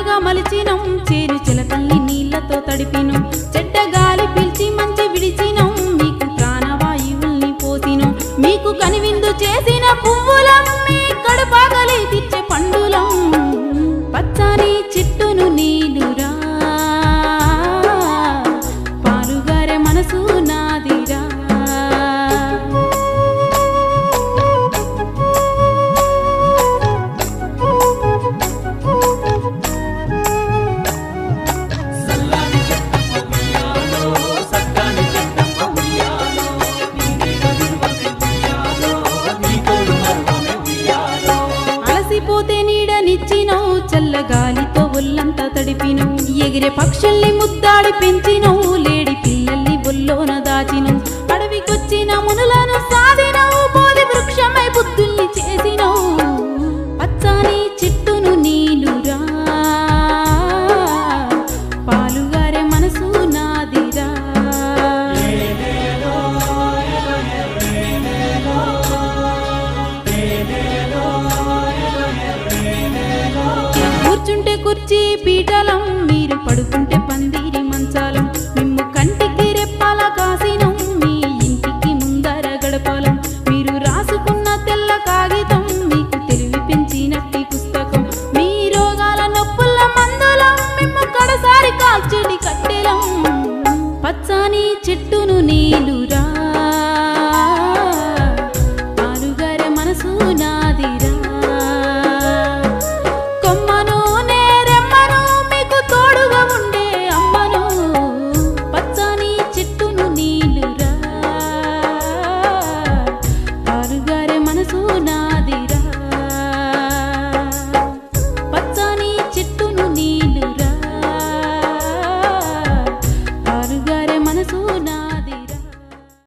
పంటగా మలిచినం చేను చిలకల్ని నీళ్లతో తడిపినం చెడ్డ గాలి పీల్చి మంచి విడిచినం మీకు ప్రాణవాయువుల్ని పోసినం మీకు కనివిందు చేసిన పువ్వులం మీ కడుపాగలి తీర్చే పండులం పచ్చని చెట్టును నీనురా పాలుగారే మనసు నాదిరా అలసిపోతే నీడనిచ్చినవు చల్లగాలితో ఒళ్ళంతా తడిపినవు ఎగిరే పక్షుల్ని ముద్దాడి పెంచినవు లేడి పిల్లల్ని బొల్లోన దాచినవు అడవికొచ్చిన మునులను సాధినవు బోధి వృక్షమై బుద్ధుల్ని చేసినవు పచ్చని చెట్టును నీనురా పాలుగారే మనసు నాదిరా కూర్చుంటే కుర్చీ పీటలం మీరు పడుకుంటే